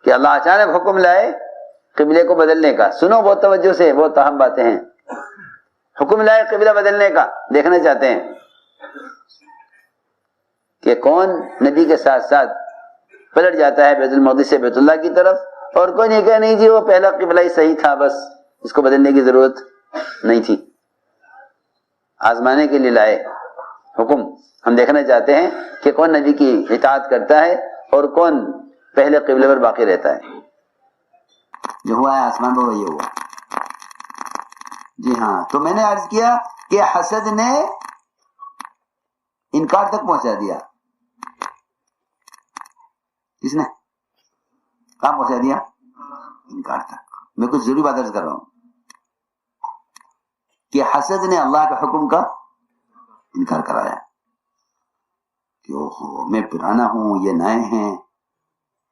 کہ اللہ اچانک حکم لائے قبلے کو بدلنے کا. سنو بہت توجہ سے، بہت اہم باتیں ہیں. حکم لائے قبلہ بدلنے کا، دیکھنا چاہتے ہیں کہ کون نبی کے ساتھ ساتھ پلٹ جاتا ہے بیت المقدس سے بیت اللہ کی طرف، اور کوئی نہیں کہا نہیں جی وہ پہلا قبلہ ہی صحیح تھا، بس اس کو بدلنے کی ضرورت نہیں تھی. آزمانے کے لیے لائے حکم. ہم دیکھنا چاہتے ہیں کہ کون نبی کی اطاعت کرتا ہے اور کون پہلے قبلے پر باقی رہتا ہے. جو ہوا ہے آسمان پر وہی ہوا. جی ہاں، تو میں نے عرض کیا کہ حسد نے انکار تک پہنچا دیا. کس نے کہاں پہنچا دیا؟ انکار تک. میں کچھ ضروری بات عرض کر رہا ہوں کہ حسد نے اللہ کے حکم کا انکار کرایا کہ اوہو میں پرانا ہوں، یہ نئے ہیں،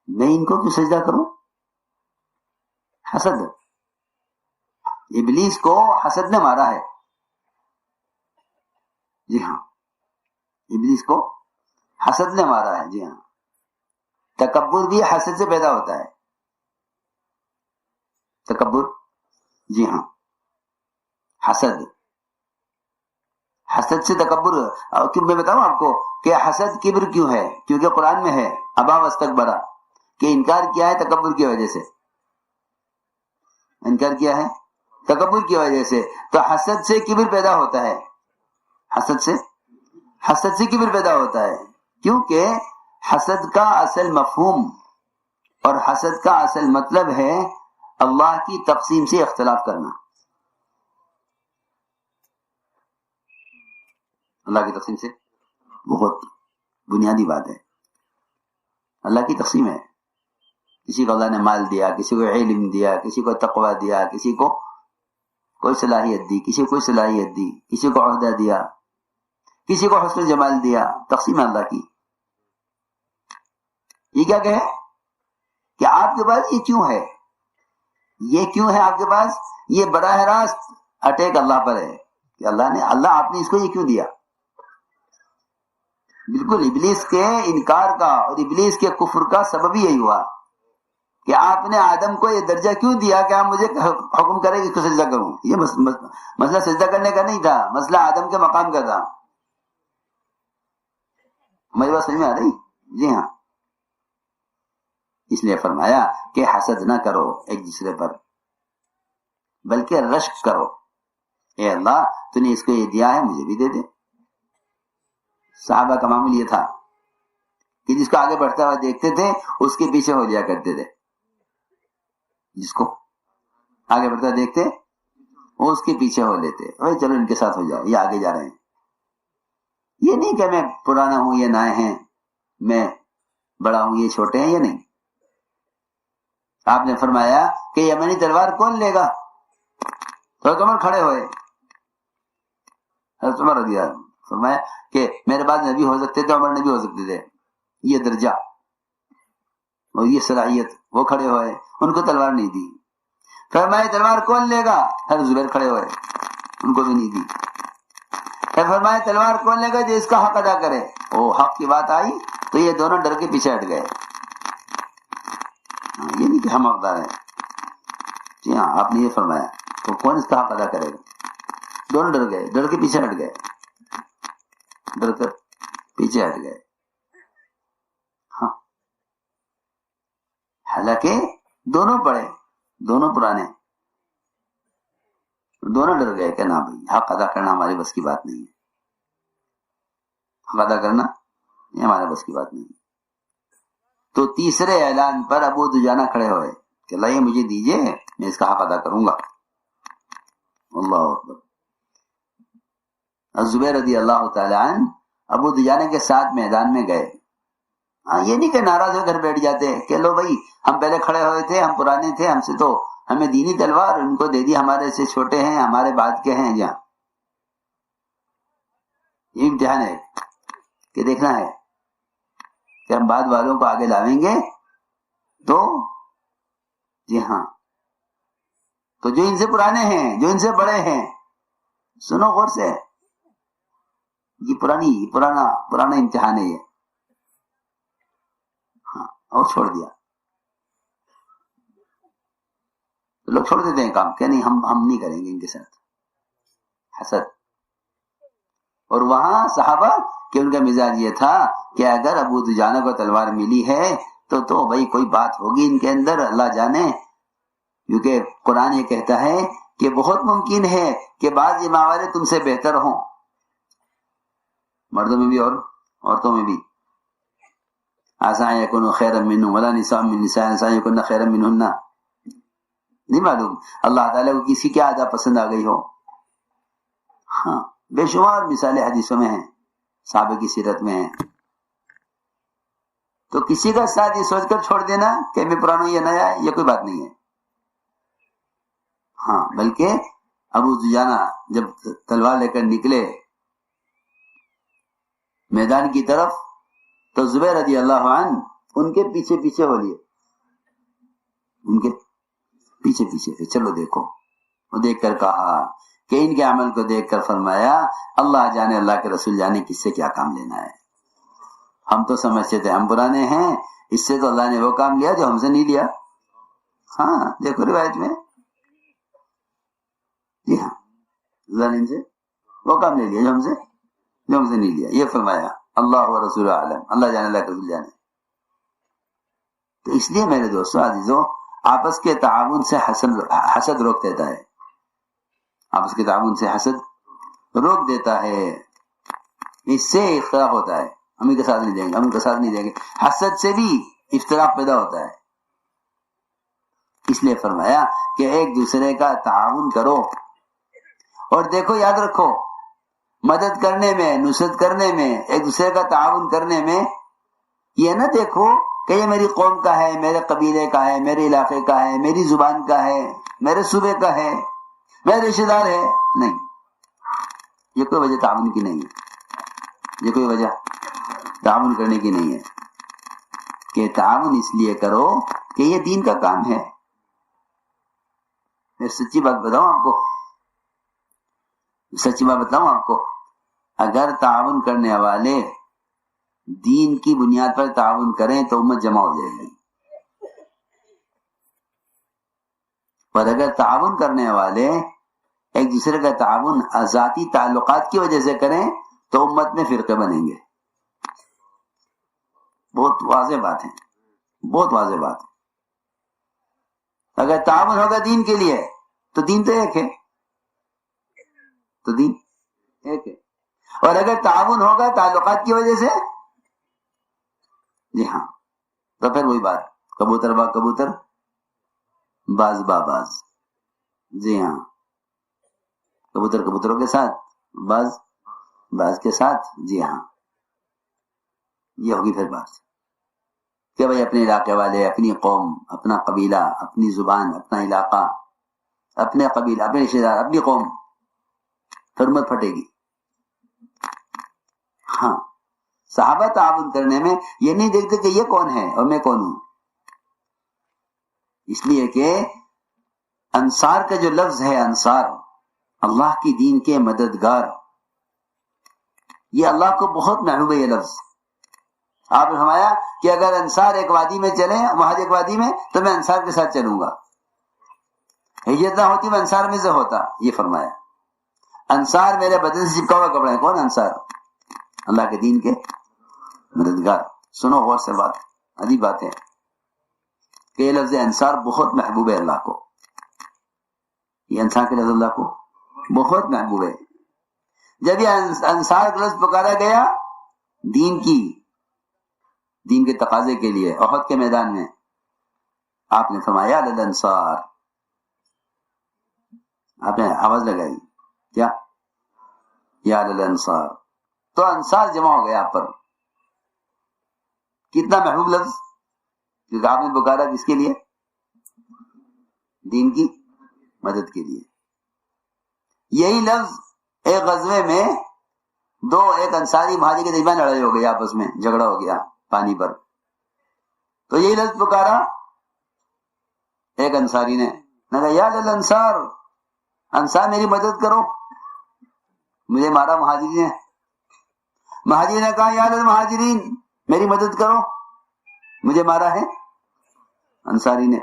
میں ان کو کیوں سجدہ کروں؟ حسد، ابلیس کو حسد نے مارا ہے. جی ہاں، ابلیس کو حسد نے مارا ہے. جی ہاں، تکبر بھی حسد سے پیدا ہوتا ہے. تکبر، جی ہاں، حسد سے تکبر. میں بتاؤں آپ کو کہ حسد کبر کیوں ہے؟ کیونکہ قرآن میں ہے ابا واستکبرا، کہ انکار کیا ہے تکبر کی وجہ سے. انکار کیا ہے تکبر کی وجہ سے. تو حسد سے کبر پیدا ہوتا ہے. حسد سے کبر پیدا ہوتا ہے، کیونکہ حسد کا اصل مفہوم اور حسد کا اصل مطلب ہے اللہ کی تقسیم سے اختلاف کرنا. اللہ کی تقسیم سے بہت بنیادی بات ہے. اللہ کی تقسیم ہے. کسی کو اللہ نے مال دیا، کسی کو علم دیا، کسی کو تقوی دیا، کسی کو کوئی صلاحیت دی، کسی کو کوئی صلاحیت دی، کسی کو عہدہ دیا، کسی کو حسن جمال دیا. تقسیم ہے اللہ کی. یہ کیا کہے کہ آپ کے پاس یہ کیوں ہے، یہ کیوں ہے آپ کے پاس؟ یہ براہ راست اٹیک اللہ پر ہے کہ اللہ آپ نے اس کو یہ کیوں دیا. بالکل ابلیس کے انکار کا اور ابلیس کے کفر کا سبب یہی ہوا کہ آپ نے آدم کو یہ درجہ کیوں دیا کہ آپ مجھے حکم کرے کہ سجدہ کروں. یہ مسئلہ سجدہ کرنے کا نہیں تھا، مسئلہ آدم کے مقام کا تھا. ہماری بات سمجھ میں آ رہی؟ جی ہاں. اس لیے فرمایا کہ حسد نہ کرو ایک دوسرے پر، بلکہ رشک کرو. اے اللہ تو نے اس کو یہ دیا ہے، مجھے بھی دے دے. صحابہ کا معمول یہ تھا کہ جس کو آگے بڑھتا ہوا دیکھتے تھے اس کے پیچھے ہو جایا کرتے تھے. جس کو آگے بڑھتا دیکھتے وہ اس کے پیچھے ہو لیتے، بھائی چلو ان کے ساتھ ہو جاؤ، یہ آگے جا رہے ہیں. یہ نہیں کہ میں پرانا ہوں یہ نئے ہیں، میں بڑا ہوں یہ چھوٹے ہیں، یہ نہیں. آپ نے فرمایا کہ یمنی تلوار کون لے گا؟ تو عمر کھڑے ہوئے. حضرت عمر رضی اللہ عنہ فرمایا کہ میرے بعد نبی ہو سکتے تھے، عمر نبی ہو سکتے تھے. یہ درجہ اور یہ صلاحیت. وہ کھڑے ہوئے، ان کو تلوار نہیں دی. فرمایا تلوار کون لے گا؟ حضرت زبیر کھڑے ہوئے، ان کو بھی نہیں دی. فرمایا تلوار کون لے گا جو اس کا حق ادا کرے؟ وہ حق کی بات آئی تو یہ دونوں ڈر کے پیچھے ہٹ گئے. یہ نہیں کہ ہم حقدار ہیں. جی ہاں، آپ نے یہ فرمایا تو کون اس کا حق ادا کرے گا؟ دونوں ڈر گئے، ڈر کے پیچھے ہٹ گئے، ڈر کر پیچھے ہٹ گئے. ہاں، حالانکہ دونوں پڑھے، دونوں پرانے، دونوں ڈر گئے کہ نہ بھائی حق ادا کرنا ہماری بس کی بات نہیں ہے. حق ادا کرنا یہ ہمارے بس کی بات نہیں ہے. تو تیسرے اعلان پر ابو دجانہ کھڑے ہوئے کہ اللہ یہ مجھے دیجئے، میں اس کا حق ادا کروں گا. اللہ اکبر. زبیر رضی اللہ تعالی عنہ ابو دجانہ کے ساتھ میدان میں گئے. ہاں، یہ نہیں کہ ناراض ہو کر بیٹھ جاتے کہ لو بھائی ہم پہلے کھڑے ہوئے تھے، ہم پرانے تھے، ہم سے تو ہمیں دینی تلوار ان کو دے دی، ہمارے سے چھوٹے ہیں، ہمارے بعد کے ہیں. جہاں یہ امتحان ہے کہ دیکھنا ہے کہ ہم بعد والوں کو آگے لاویں گے تو جی ہاں، تو جو ان سے پرانے ہیں، جو ان سے بڑے ہیں، سنو غور سے، یہ پرانا امتحان ہے یہ. ہاں، اور چھوڑ دیا. تو لوگ چھوڑ دیتے ہیں کام کہ نہیں ہم نہیں کریں گے ان کے ساتھ، حسد. اور وہاں صحابہ کہ ان کا مزاج یہ تھا کہ اگر ابو دجانہ کو تلوار ملی ہے تو بھائی کوئی بات ہوگی ان کے اندر، اللہ جانے. کیونکہ قرآن یہ کہتا ہے کہ بہت ممکن ہے کہ بعض یہ ماورے تم سے بہتر ہوں، مردوں میں بھی اور عورتوں میں بھی. آسان یکون خیرا منہم ولا نساء من نساء آسان یکون خیرا منہن. نہیں معلوم اللہ تعالیٰ کو کسی کی عادت پسند آ گئی ہو. ہاں بے شمار مثالیں حدیثوں میں ہیں، صحابہ کی سیرت میں ہیں. تو کسی کا ساتھ یہ سوچ کر چھوڑ دینا کہ میں پرانا یہ نیا ہے، یہ کوئی بات نہیں ہے. ہاں بلکہ ابو دجانہ جب تلوار لے کر نکلے میدان کی طرف تو زبیر رضی اللہ عنہ ان کے پیچھے پیچھے ہو لیے، ان کے پیچھے پیچھے تھے. چلو دیکھو. وہ دیکھ کر کہا کہ ان کے عمل کو دیکھ کر فرمایا اللہ جانے اللہ کے رسول جانے کس سے کیا کام لینا ہے. ہم تو سمجھتے تھے ہم پرانے ہیں، اس سے تو اللہ نے وہ کام لیا جو ہم سے نہیں لیا. ہاں دیکھو روایت میں، جی ہاں اللہ نے ان سے وہ کام لے لیا جو ہم سے نہیں لیا. یہ فرمایا اللہ و رسول عالم، اللہ جانے اللہ کے رسول جانے. تو اس لیے میرے دوستوں عزیزوں آپس کے تعاون سے حسد روک دیتا ہے، آپس کے تعاون سے حسد روک دیتا ہے. اس سے اختلاف ہوتا ہے، ہم ان کے ساتھ نہیں دیں گے، ہم ان کے ساتھ نہیں دیں گے. حسد سے بھی اختلاف پیدا ہوتا ہے. اس لیے فرمایا کہ ایک دوسرے کا تعاون کرو. اور دیکھو یاد رکھو مدد کرنے میں، نصرت کرنے میں، ایک دوسرے کا تعاون کرنے میں یہ نہ دیکھو کہ یہ میری قوم کا ہے، میرے قبیلے کا ہے، میرے علاقے کا ہے، میری زبان کا ہے، میرے صوبے کا ہے، میرے رشتے دار ہے. نہیں، یہ کوئی وجہ تعاون کی نہیں ہے، یہ کوئی وجہ تعاون کرنے کی نہیں ہے. کہ تعاون اس لیے کرو کہ یہ دین کا کام ہے. میں سچی بات بتاؤں آپ کو، سچی بات بتاؤں آپ کو، اگر تعاون کرنے والے دین کی بنیاد پر تعاون کریں تو امت جمع ہو جائے گی. پر اگر تعاون کرنے والے ایک دوسرے کا تعاون ذاتی تعلقات کی وجہ سے کریں تو امت میں فرقے بنیں گے. بہت واضح بات ہے، بہت واضح بات ہے. اگر تعاون ہوگا دین کے لیے تو دین تو ایک ہے، تو دین ایک ہے. اور اگر تعاون ہوگا تعلقات کی وجہ سے، جی ہاں، تو پھر وہی بات، کبوتر با کبوتر باز با باز. جی ہاں، کبوتر کبوتروں کے ساتھ، باز باز کے ساتھ. جی ہاں، یہ ہوگی پھر بات کہ بھائی اپنے علاقے والے، اپنی قوم، اپنا قبیلہ، اپنی زبان، اپنا علاقہ، اپنے قبیلہ، اپنے رشتے دار، اپنی قوم، پھر امت پھٹے گی. ہاں صحابہ تعاون کرنے میں یہ نہیں دیکھتے کہ یہ کون ہے اور میں کون ہوں. اس لیے کہ انصار کا جو لفظ ہے، انصار اللہ کی دین کے مددگار، یہ اللہ کو بہت محبوب ہے یہ لفظ. آپ نے فرمایا کہ اگر انصار ایک وادی میں چلیں، مہاجر ایک وادی میں، تو میں انصار کے ساتھ چلوں گا. ہجرت نہ ہوتی میں انصار میں سے ہوتا. یہ فرمایا انصار میرے بدن سے چپکا ہوا کپڑا ہے. کون انصار؟ اللہ کے دین کے مددگار. سنو غور سے بات، عجیب بات ہے کہ یہ لفظ انصار بہت محبوب ہے اللہ کو. یہ انصار کے لفظ اللہ کو بہت محبوب ہے. جب یہ انصار کا لفظ پکارا گیا دین کے تقاضے کے لیے احد کے میدان میں، آپ نے فرمایا الانصار، آپ نے آواز لگائی کیا؟ یا الانصار. تو انصار جمع ہو گیا آپ پر. کتنا محبوب لفظ، کیونکہ آپ نے پکارا کس کے لیے؟ دین کی مدد کے لیے. یہی لفظ ایک غزوے میں ایک انصاری مہاجر کے درمیان لڑائی ہو گئی، آپس میں جھگڑا ہو گیا پانی پر. تو یہی لفظ پکارا ایک انصاری نے، کہا یا الانصار، انصار میری مدد کرو، مجھے مارا مہاجرین نے. مہاجرین نے کہا یا المہاجرین، میری مدد کرو، مجھے مارا ہے انصاری نے.